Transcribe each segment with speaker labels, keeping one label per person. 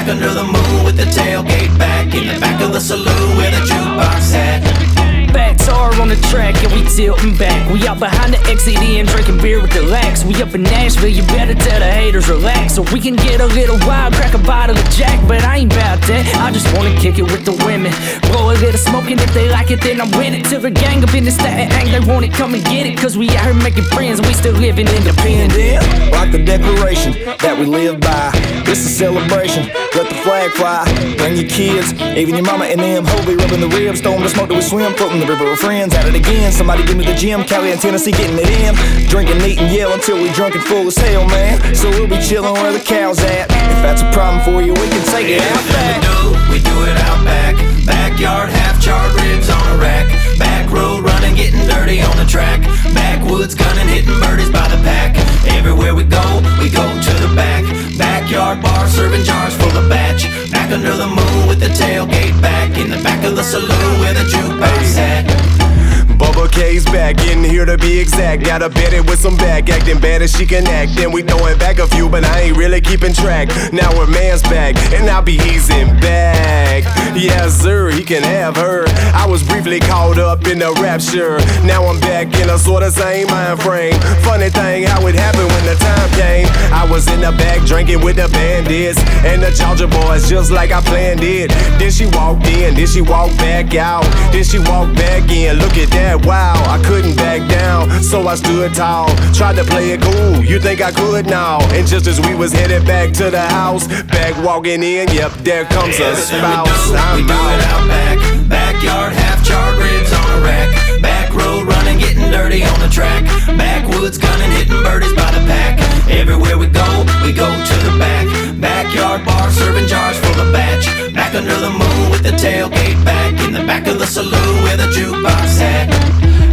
Speaker 1: back under the moon with the tailgate back, in the back of the saloon where the jukebox sat.
Speaker 2: Backtar on the track and we tilting back. We out behind the XCD and drinking beer with the lax. We up in Nashville, you better tell the haters relax, so we can get a little wild, crack a bottle of Jack. But I ain't bout that, I just wanna kick it with the women, blow a little smoke, and if they like it then I'm with it. Till the gang up in the Staten Ang, they want it, come and get it, cause we out here making friends and we still living independent.
Speaker 3: Like the declaration that we live by, it's a celebration, let the flag fly. Bring your kids, even your mama and them, holy rubbing the ribs, throwing the smoke till we swim, floating the river of friends. At it again, somebody give me the gym, Cali and Tennessee getting it in. Drinking, eating, yell until we drunk and full as hell, man. So we'll be chilling where the cow's at. If that's a problem for you, we can take it out back.
Speaker 1: We do it out back. Backyard, half charred ribs on a rack. Back road running, getting dirty on the track. Backwoods gunning, hitting birdies by the pack. Everywhere we go to the back. Backyard bar, serving jars full of batch. Back under the moon with the tailgate back, in the back of the saloon where the jukebox sat.
Speaker 4: Bubba K's back, in here to be exact. Got a bet it with some back, acting bad as she can act. Then we throwing back a few, but I ain't really keeping track. Now her man's back, and I'll be easing back. Yes sir, he can have her. I was briefly caught up in the rapture. Now I'm back in a sorta same mind frame. Funny thing how it happened when the time came. I was in the back drinking with the bandits and the Georgia boys, just like I planned it. Then she walked in, then she walked back out, then she walked back in. Look at that. Wow, I couldn't back down, so I stood tall, tried to play it cool, you think I could now. And just as we was headed back to the house, back walking in, yep, there comes a spouse.
Speaker 1: We do it out back. Backyard, half charred ribs on a rack. Back road running, getting dirty on the track. Backwoods gunning, hitting birdies by the pack. Everywhere we go to the back. Backyard bar, serving jars full of batch. Back under the moon with the tailgate back, in the back of the saloon where the jukebox sat.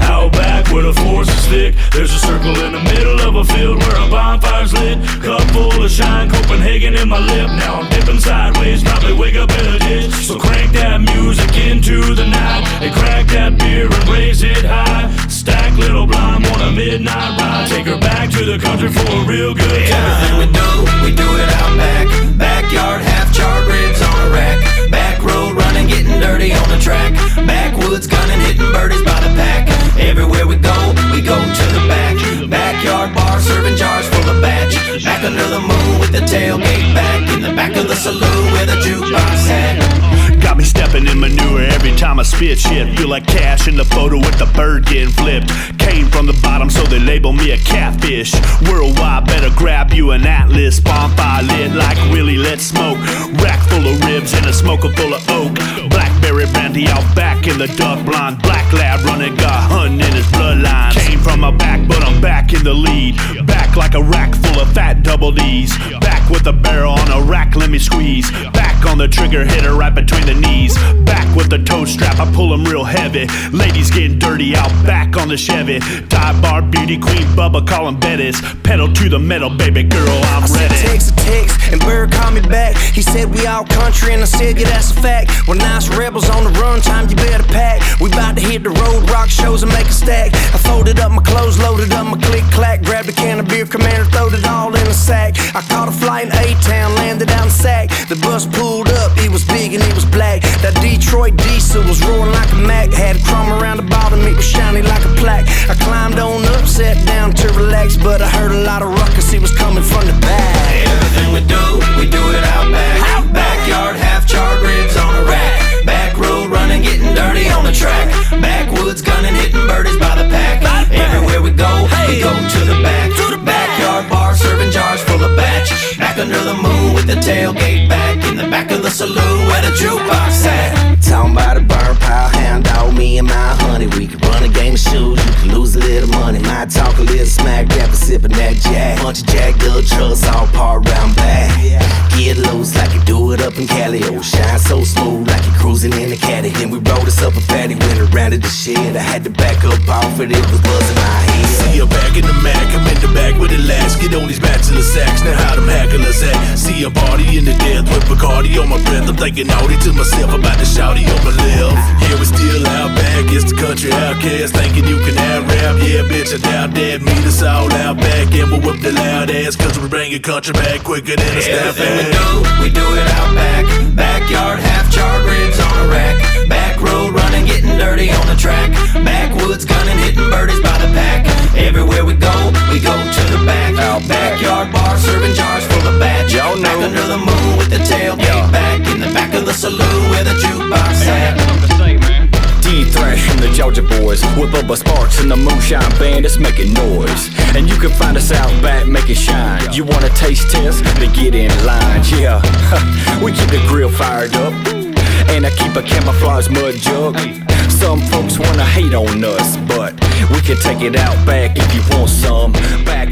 Speaker 5: Out back where the force is thick, there's a circle in the middle of a field where a bonfire's lit. Cup full of shine, Copenhagen in my lip. Now I'm dipping sideways, probably wake up in a ditch. So crank that music into the night and crack that beer and raise it high. Stack little blonde on a midnight ride, take her back to the country for a real good time.
Speaker 1: Everything we do it out back. Backyard, half charred ribs on a rack. Back road running, getting dirty on the track. Backwoods gunning, hitting birdies by the pack. Everywhere we go to the back. Backyard bar, serving jars full of batch. Back under the moon with the tailgate back, in the back of the saloon where the jukebox sat.
Speaker 5: Got me stepping in manure every time I spit shit. Feel like cash in the photo with the bird getting flipped. Came from the bottom, so they label me a catfish. Worldwide, better grab you an atlas. Bonfire lit like Willie, let's smoke. Rack full of ribs and a smoker full of oak. Blackberry brandy out back in the duck blind. Black lab running, got hunting in his bloodline. Came from a back, but I'm back in the lead. Back like a rack full of fat double D's. Back with a barrel on a rack, let me squeeze. Back on the trigger, hit her right between the knees. Back with the toe strap, I pull them real heavy. Ladies getting dirty out back on the Chevy. Dive bar, beauty queen, Bubba, call him Bettis. Pedal to the metal, baby girl, I'm ready.
Speaker 3: I said text, and Bird called me back. He said we all country, and I said yeah, that's a fact. We're nice rebels on the run, time you better pack. We bout to hit the road, rock shows and make a stack. I folded up my clothes, loaded up my click clack, grabbed a can of beer, commander, throwed it all in a sack. I caught a flight in A-Town, landed out in Sac. The bus pulled up, he was big and he was black. That Detroit diesel was roaring like a Mac. Had a chrome around the bottom, it was shiny like a plaque. I climbed on up, sat down to relax, but I heard a lot of ruckus, he was coming from the back.
Speaker 1: Everything we do it out back. Backyard, half charred ribs on a rack. Back road running, getting dirty on the track. Backwoods gunning, hitting birdies by the pack. Everywhere we go to the back. Backyard bar, serving jars full of batch. Back under the moon with the tailgate back, in the back of the saloon where the jukebox sat.
Speaker 3: Talking about a burn pile, hound dog, me and my honey. We could run a game of shoes, you can lose a little money. Might talk a little smack, rapper sipping that jack. Bunch of jacked up trucks all parked round back. Get loose like you do it up in Cali. Oh, shine so smooth like you cruising in the caddy. Then we rolled us up a fatty, went around to the shed. I had to back up off it, it was buzzing my head.
Speaker 6: See her back in the Mac, I'm in the back with the last. Get on these bachelor sacks, now how them hacklers at. See a party in the death with Bacardi on my breath. I'm thinking naughty to myself about the shouty on my left. Yeah, we still out back, it's the country outcast. Thinking you can out rap, yeah bitch I doubt that. Me the all out back, and we'll whip the loud ass, cause we bring your country back quicker than a staff
Speaker 1: Everything
Speaker 6: ass.
Speaker 1: we do it out back. Backyard, half charred ribs on a rack. Back road running, getting dirty on the track. Backwoods gunning, hitting birdies by the pack. Everywhere we go to the back. Backyard bar, serving jars full of batch.
Speaker 3: Y'all know.
Speaker 1: Back under the moon with the tailgate back. In the back of the saloon where the jukebox sat.
Speaker 7: D-Thrash from the Georgia boys with Bubba Sparks and the Moonshine Band that's making noise. And you can find us out back making shine. You want a taste test? Then get in line. Yeah, we keep the grill fired up, and I keep a camouflage mud jug. Some folks wanna hate on us, but we can take it out back if you want some. Back